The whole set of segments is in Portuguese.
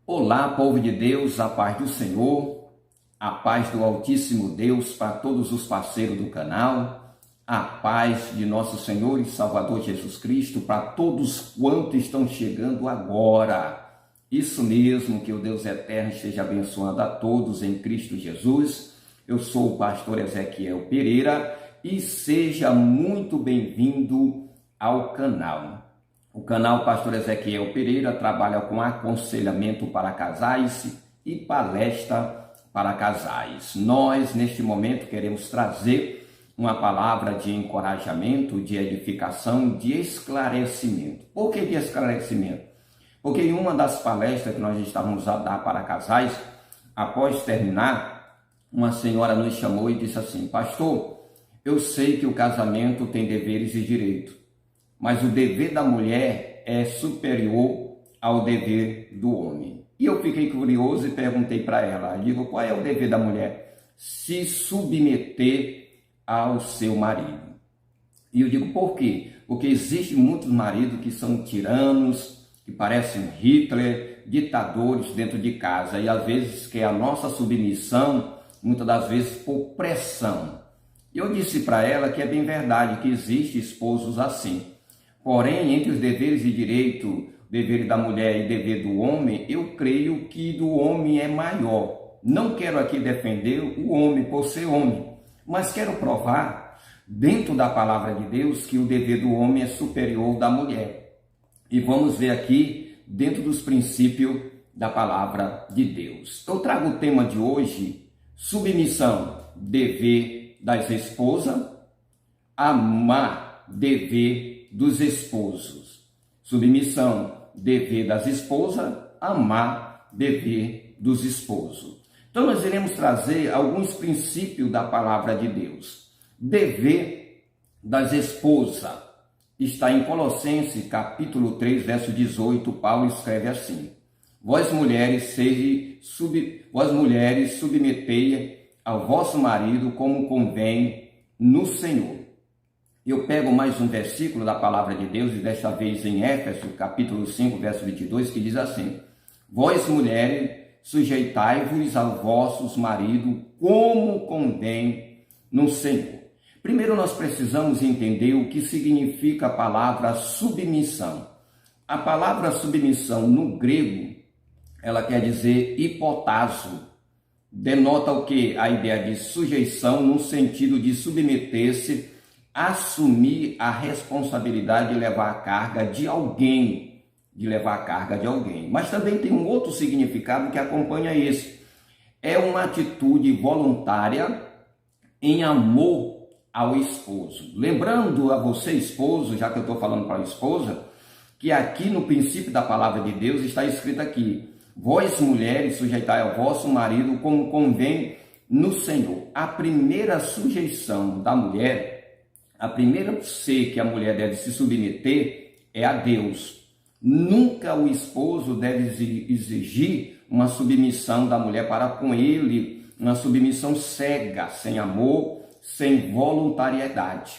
Olá, povo de Deus, a paz do Senhor, a paz do Altíssimo Deus para todos os parceiros do canal, a paz de nosso Senhor e Salvador Jesus Cristo para todos quantos estão chegando agora. Isso mesmo, que o Deus Eterno esteja abençoando a todos em Cristo Jesus. Eu sou o pastor Ezequiel Pereira e seja muito bem-vindo ao canal. O canal Pastor Ezequiel Pereira trabalha com aconselhamento para casais e palestra para casais. Nós, neste momento, queremos trazer uma palavra de encorajamento, de edificação, de esclarecimento. Por que de esclarecimento? Porque em uma das palestras que nós estávamos a dar para casais, após terminar, uma senhora nos chamou e disse assim: pastor, eu sei que o casamento tem deveres e direitos, mas o dever da mulher é superior ao dever do homem. E eu fiquei curioso e perguntei para ela, digo, qual é o dever da mulher? Se submeter ao seu marido. E eu digo, por quê? Porque existem muitos maridos que são tiranos, que parecem Hitler, ditadores dentro de casa, e às vezes que a nossa submissão, muitas das vezes por pressão. Eu disse para ela que é bem verdade que existem esposos assim. Porém, entre os deveres e direitos, dever da mulher e dever do homem, eu creio que do homem é maior. Não quero aqui defender o homem por ser homem, mas quero provar, dentro da palavra de Deus, que o dever do homem é superior ao da mulher. E vamos ver aqui, dentro dos princípios da palavra de Deus. Eu trago o tema de hoje, submissão, dever das esposas, amar, dever dos esposos. Submissão, dever das esposas, amar, dever dos esposos. Então nós iremos trazer alguns princípios da palavra de Deus. Dever das esposas está em Colossenses capítulo 3, verso 18, Paulo escreve assim: Vós mulheres submetei ao vosso marido como convém no Senhor. Eu pego mais um versículo da palavra de Deus, e desta vez em Éfeso, capítulo 5, verso 22, que diz assim: Vós, mulheres, sujeitai-vos aos vossos maridos como convém no Senhor. Primeiro nós precisamos entender o que significa a palavra submissão. A palavra submissão no grego, ela quer dizer hipotasso. Denota o que? A ideia de sujeição no sentido de submeter-se, assumir a responsabilidade de levar a carga de alguém, Mas também tem um outro significado que acompanha esse. É uma atitude voluntária em amor ao esposo. Lembrando a você, esposo, já que eu estou falando para a esposa, que aqui no princípio da palavra de Deus está escrito aqui: vós, mulheres, sujeitai ao vosso marido como convém no Senhor. A primeira sujeição da mulher, a primeira ser que a mulher deve se submeter é a Deus. Nunca o esposo deve exigir uma submissão da mulher para com ele, uma submissão cega, sem amor, sem voluntariedade.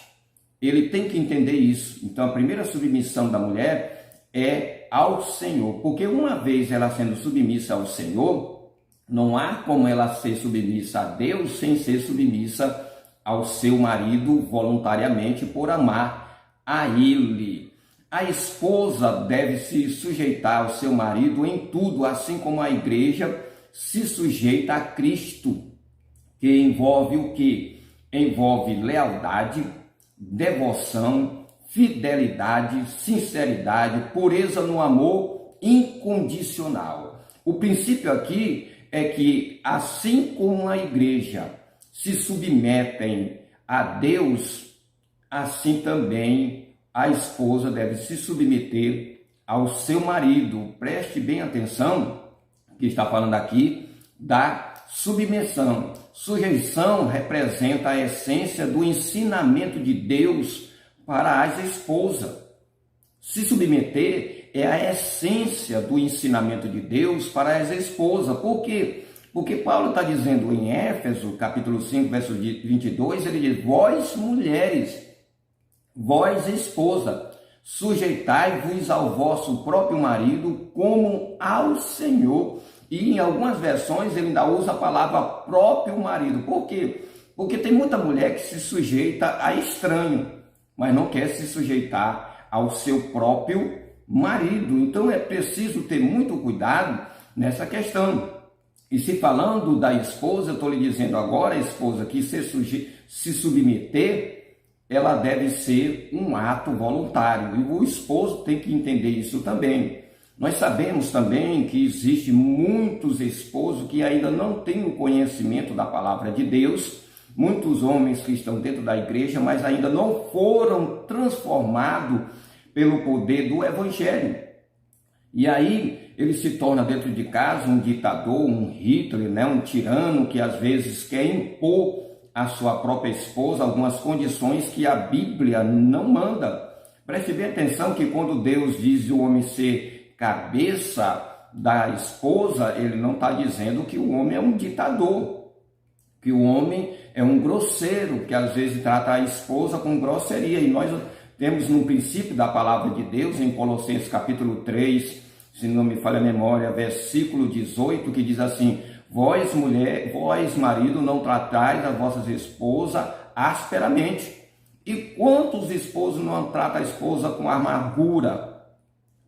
Ele tem que entender isso. Então a primeira submissão da mulher é ao Senhor, porque uma vez ela sendo submissa ao Senhor, não há como ela ser submissa a Deus sem ser submissa ao seu marido voluntariamente por amar a ele. A esposa deve se sujeitar ao seu marido em tudo, assim como a igreja se sujeita a Cristo, que envolve o quê? Envolve lealdade, devoção, fidelidade, sinceridade, pureza no amor incondicional. O princípio aqui é que, assim como a igreja se submetem a Deus, assim também a esposa deve se submeter ao seu marido. Preste bem atenção, que está falando aqui da submissão. Sujeição representa a essência do ensinamento de Deus para as esposas. Se submeter é a essência do ensinamento de Deus para as esposas. Por quê? Porque Paulo está dizendo em Éfeso, capítulo 5, verso 22, ele diz: vós mulheres, vós esposa, sujeitai-vos ao vosso próprio marido como ao Senhor. E em algumas versões ele ainda usa a palavra próprio marido. Por quê? Porque tem muita mulher que se sujeita a estranho, mas não quer se sujeitar ao seu próprio marido. Então é preciso ter muito cuidado nessa questão. E se falando da esposa, eu estou lhe dizendo agora, a esposa, que se submeter, ela deve ser um ato voluntário. E o esposo tem que entender isso também. Nós sabemos também que existe muitos esposos que ainda não têm o conhecimento da palavra de Deus, muitos homens que estão dentro da igreja, mas ainda não foram transformados pelo poder do evangelho. E aí ele se torna dentro de casa um ditador, um Hitler, um tirano que às vezes quer impor à sua própria esposa algumas condições que a Bíblia não manda. Preste bem atenção que quando Deus diz o homem ser cabeça da esposa, ele não está dizendo que o homem é um ditador, que o homem é um grosseiro, que às vezes trata a esposa com grosseria. E nós temos no princípio da palavra de Deus, em Colossenses capítulo 3, se não me falha a memória, versículo 18, que diz assim: vós mulher, vós marido, não tratais as vossas esposas asperamente. E quantos esposos não tratam a esposa com amargura,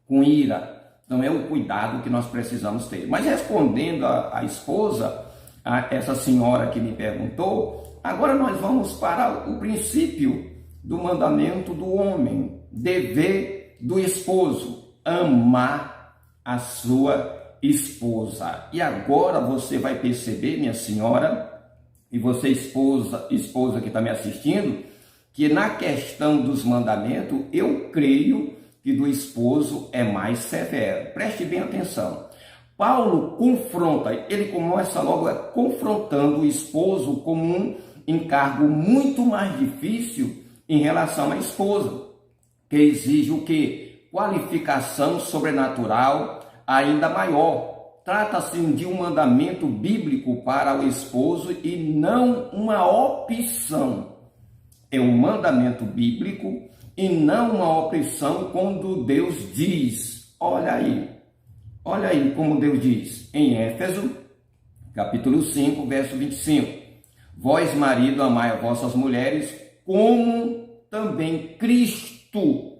com ira? Então é o cuidado que nós precisamos ter. Mas respondendo a esposa, a essa senhora que me perguntou, agora nós vamos para o princípio do mandamento do homem, dever do esposo, amar a sua esposa. E agora você vai perceber, minha senhora, e você esposa que está me assistindo, que na questão dos mandamentos, eu creio que do esposo é mais severo. Preste bem atenção. Paulo confronta, ele começa logo confrontando o esposo como um encargo muito mais difícil em relação à esposa, que exige o quê? Qualificação sobrenatural ainda maior. Trata-se de um mandamento bíblico para o esposo e não uma opção. É um mandamento bíblico e não uma opção quando Deus diz. Olha aí como Deus diz em Éfeso, capítulo 5, verso 25. Vós, marido, amai as vossas mulheres, como também Cristo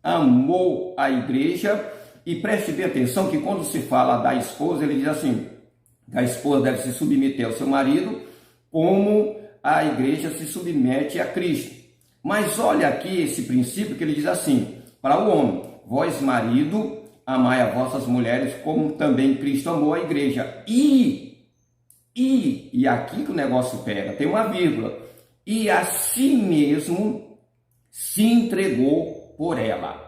amou a igreja. E preste bem atenção que quando se fala da esposa, ele diz assim: a esposa deve se submeter ao seu marido, como a igreja se submete a Cristo. Mas olha aqui esse princípio que ele diz assim, para o homem: vós, marido, amai as vossas mulheres, como também Cristo amou a igreja. E aqui que o negócio pega, tem uma vírgula. E a si mesmo se entregou por ela.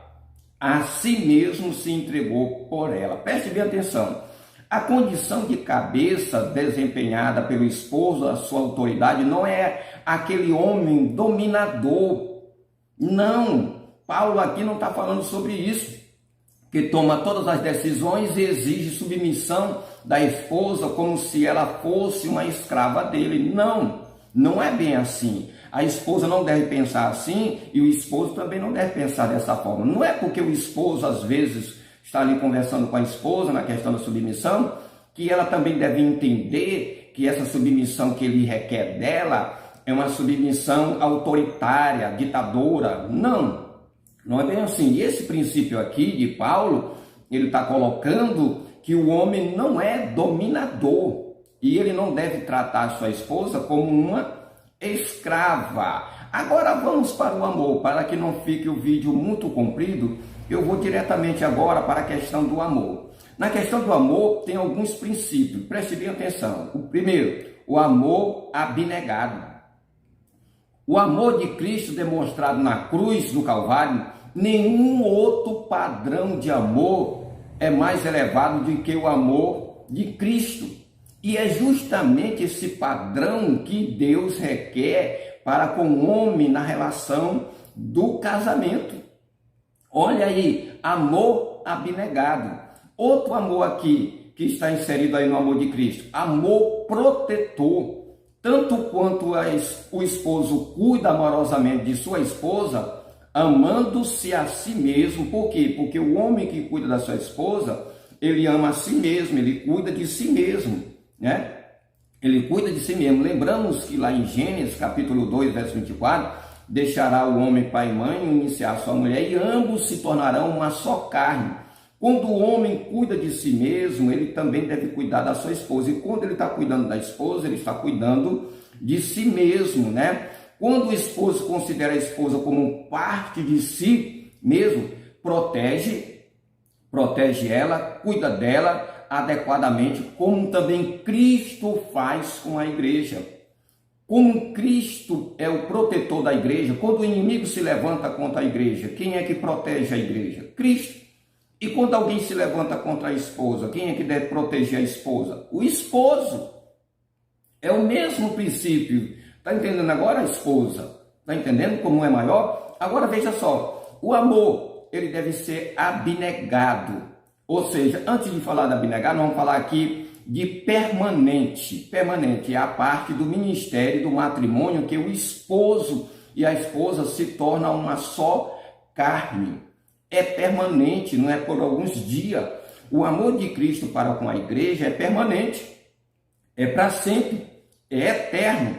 A si mesmo se entregou por ela. Preste bem atenção. A condição de cabeça desempenhada pelo esposo, a sua autoridade, não é aquele homem dominador. Não. Paulo aqui não está falando sobre isso. Que toma todas as decisões e exige submissão da esposa como se ela fosse uma escrava dele. Não é bem assim. A esposa não deve pensar assim e o esposo também não deve pensar dessa forma. Não é porque o esposo, às vezes, está ali conversando com a esposa na questão da submissão, que ela também deve entender que essa submissão que ele requer dela é uma submissão autoritária, ditadora. Não é bem assim. E esse princípio aqui de Paulo, ele está colocando que o homem não é dominador e ele não deve tratar a sua esposa como uma escrava. Agora vamos para o amor, para que não fique o vídeo muito comprido, eu vou diretamente agora para a questão do amor. Na questão do amor tem alguns princípios, preste bem atenção. O primeiro, o amor abnegado. O amor de Cristo demonstrado na cruz do Calvário, nenhum outro padrão de amor é mais elevado do que o amor de Cristo. E é justamente esse padrão que Deus requer para com o homem na relação do casamento. Olha aí, amor abnegado. Outro amor aqui que está inserido aí no amor de Cristo? Amor protetor. Tanto quanto o esposo cuida amorosamente de sua esposa, amando-se a si mesmo. Por quê? Porque o homem que cuida da sua esposa, ele ama a si mesmo, ele cuida de si mesmo, né? Ele cuida de si mesmo. Lembramos que lá em Gênesis, capítulo 2, verso 24, deixará o homem pai e mãe, iniciar sua mulher, e ambos se tornarão uma só carne. Quando o homem cuida de si mesmo, ele também deve cuidar da sua esposa. E quando ele está cuidando da esposa, ele está cuidando de si mesmo, né? Quando o esposo considera a esposa como parte de si mesmo, protege ela, cuida dela adequadamente, como também Cristo faz com a igreja. Como Cristo é o protetor da igreja, quando o inimigo se levanta contra a igreja, quem é que protege a igreja? Cristo. E quando alguém se levanta contra a esposa, quem é que deve proteger a esposa? O esposo. É o mesmo princípio. Está entendendo agora a esposa? Está entendendo como é maior? Agora veja só, o amor, ele deve ser abnegado. Ou seja, antes de falar de abnegado, vamos falar aqui de permanente. Permanente é a parte do ministério do matrimônio que o esposo e a esposa se tornam uma só carne. É permanente, não é por alguns dias. O amor de Cristo para com a igreja é permanente, é para sempre, é eterno.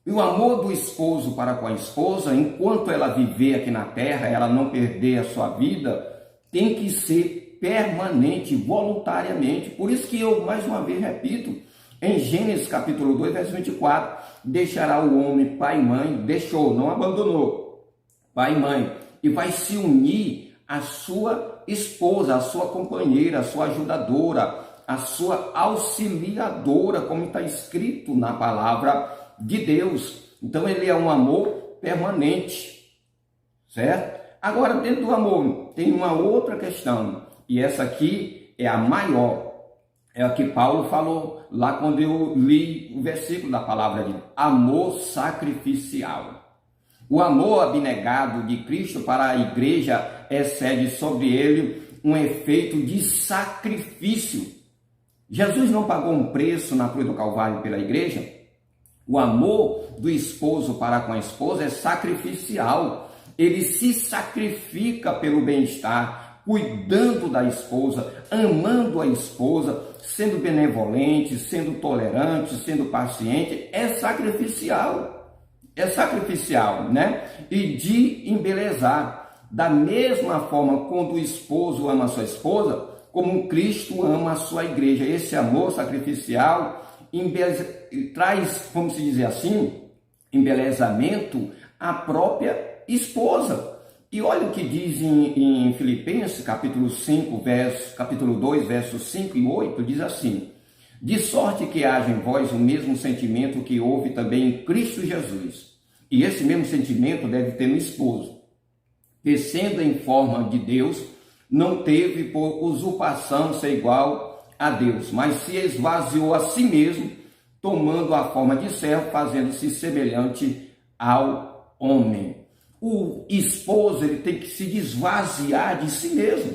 E o amor do esposo para com a esposa, enquanto ela viver aqui na terra, ela não perder a sua vida, tem que ser permanente, voluntariamente. Por isso que eu, mais uma vez, repito, em Gênesis capítulo 2, verso 24, deixará o homem pai e mãe, deixou, não abandonou, pai e mãe, e vai se unir a sua esposa, a sua companheira, a sua ajudadora, a sua auxiliadora, como está escrito na palavra de Deus. Então ele é um amor permanente, certo? Agora, dentro do amor tem uma outra questão, e essa aqui é a maior, é a que Paulo falou lá quando eu li o versículo da palavra de Deus: amor sacrificial. O amor abnegado de Cristo para a igreja excede sobre ele um efeito de sacrifício. Jesus não pagou um preço na cruz do Calvário pela igreja? O amor do esposo para com a esposa é sacrificial. Ele se sacrifica pelo bem-estar, cuidando da esposa, amando a esposa, sendo benevolente, sendo tolerante, sendo paciente. É sacrificial. É sacrificial, né? E de embelezar. Da mesma forma, quando o esposo ama a sua esposa, como Cristo ama a sua igreja. Esse amor sacrificial traz, vamos dizer assim, embelezamento à própria esposa. E olha o que diz em Filipenses, capítulo 2, versos 5 e 8, diz assim: de sorte que haja em vós o mesmo sentimento que houve também em Cristo Jesus. E esse mesmo sentimento deve ter no esposo, que sendo em forma de Deus, não teve por usurpação ser igual a Deus, mas se esvaziou a si mesmo, tomando a forma de servo, fazendo-se semelhante ao homem. O esposo, ele tem que se desvaziar de si mesmo,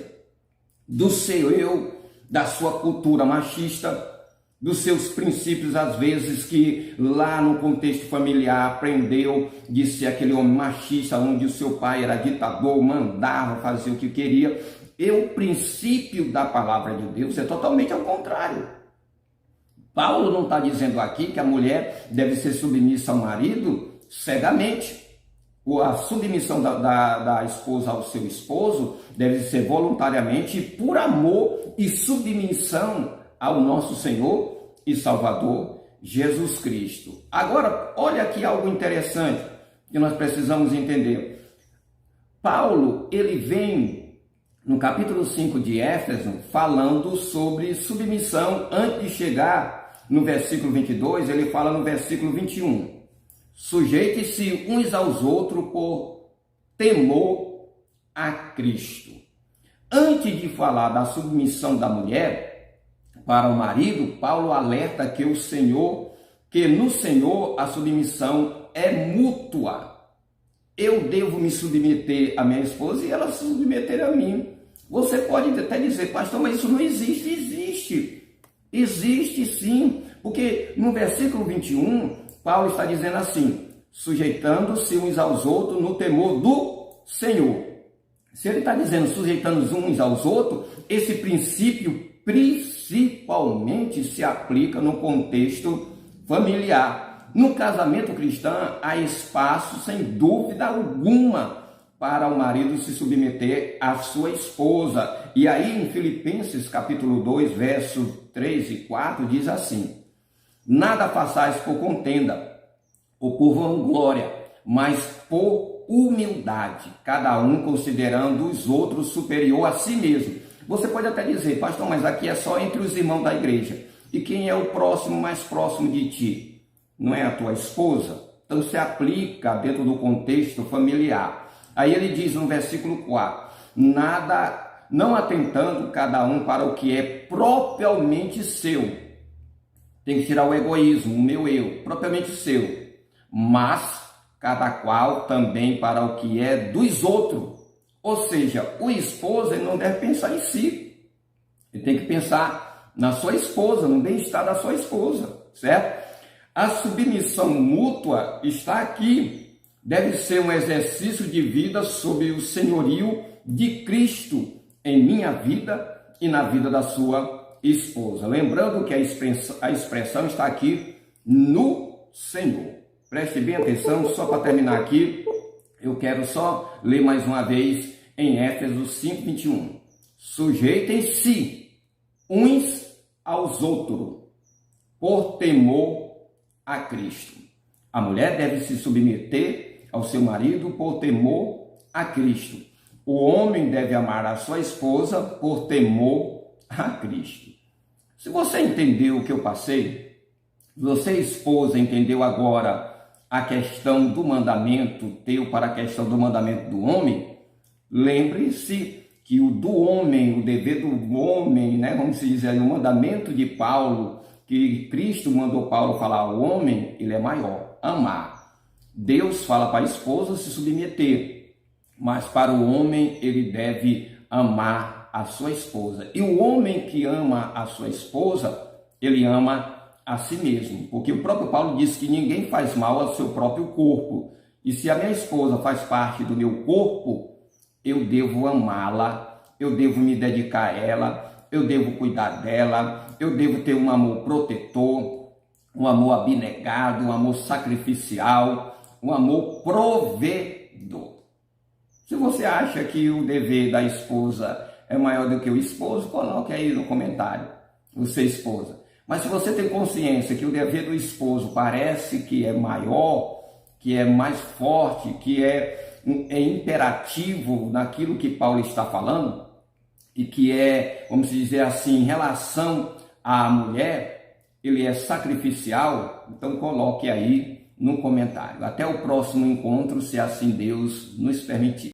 do seu eu, da sua cultura machista, dos seus princípios, às vezes, que lá no contexto familiar aprendeu de ser aquele homem machista, onde o seu pai era ditador, mandava fazer o que queria. E o princípio da palavra de Deus é totalmente ao contrário. Paulo não está dizendo aqui que a mulher deve ser submissa ao marido cegamente. A submissão da esposa ao seu esposo deve ser voluntariamente, por amor e submissão ao nosso Senhor e Salvador Jesus Cristo. Agora, olha aqui algo interessante que nós precisamos entender. Paulo, ele vem no capítulo 5 de Éfeso falando sobre submissão. Antes de chegar no versículo 22, ele fala no versículo 21. Sujeite-se uns aos outros por temor a Cristo. Antes de falar da submissão da mulher para o marido, Paulo alerta que no Senhor a submissão é mútua. Eu devo me submeter à minha esposa e ela se submeter a mim. Você pode até dizer: pastor, mas isso não existe. Existe. Existe sim, porque no versículo 21, Paulo está dizendo assim: sujeitando-se uns aos outros no temor do Senhor. Se ele está dizendo sujeitando uns aos outros, esse princípio principalmente se aplica no contexto familiar. No casamento cristão, há espaço, sem dúvida alguma, para o marido se submeter à sua esposa. E aí em Filipenses capítulo 2, versos 3 e 4, diz assim: nada façais por contenda ou por vanglória, mas por humildade, cada um considerando os outros superior a si mesmo. Você pode até dizer: pastor, mas aqui é só entre os irmãos da igreja. E quem é o próximo, mais próximo de ti? Não é a tua esposa? Então se aplica dentro do contexto familiar. Aí ele diz no versículo 4, nada, não atentando cada um para o que é propriamente seu. Tem que tirar o egoísmo, o meu eu, propriamente seu. Mas cada qual também para o que é dos outros. Ou seja, o esposo ele não deve pensar em si. Ele tem que pensar na sua esposa, no bem-estar da sua esposa, certo? A submissão mútua está aqui. Deve ser um exercício de vida sob o senhorio de Cristo em minha vida e na vida da sua esposa. Lembrando que a expressão está aqui no Senhor. Preste bem atenção, só para terminar aqui, eu quero só ler mais uma vez em Éfesos 5:21. Sujeitem-se uns aos outros, por temor a Cristo. A mulher deve se submeter ao seu marido por temor a Cristo. O homem deve amar a sua esposa por temor a Cristo. Se você entendeu o que eu passei, você, esposa, entendeu agora a questão do mandamento teu para a questão do mandamento do homem, lembre-se que o do homem, o dever do homem, vamos dizer aí, o mandamento de Paulo, que Cristo mandou Paulo falar ao homem, ele é maior, amar. Deus fala para a esposa se submeter, mas para o homem ele deve amar a sua esposa. E o homem que ama a sua esposa, ele ama a si mesmo, porque o próprio Paulo diz que ninguém faz mal ao seu próprio corpo. E se a minha esposa faz parte do meu corpo, eu devo amá-la, eu devo me dedicar a ela, eu devo cuidar dela, eu devo ter um amor protetor, um amor abnegado, um amor sacrificial, um amor provedor. Se você acha que o dever da esposa é maior do que o esposo, coloque aí no comentário, você esposa. Mas se você tem consciência que o dever do esposo parece que é maior, que é mais forte, que é imperativo naquilo que Paulo está falando, e que é, vamos dizer assim, em relação à mulher, ele é sacrificial, então coloque aí no comentário. Até o próximo encontro, se assim Deus nos permitir.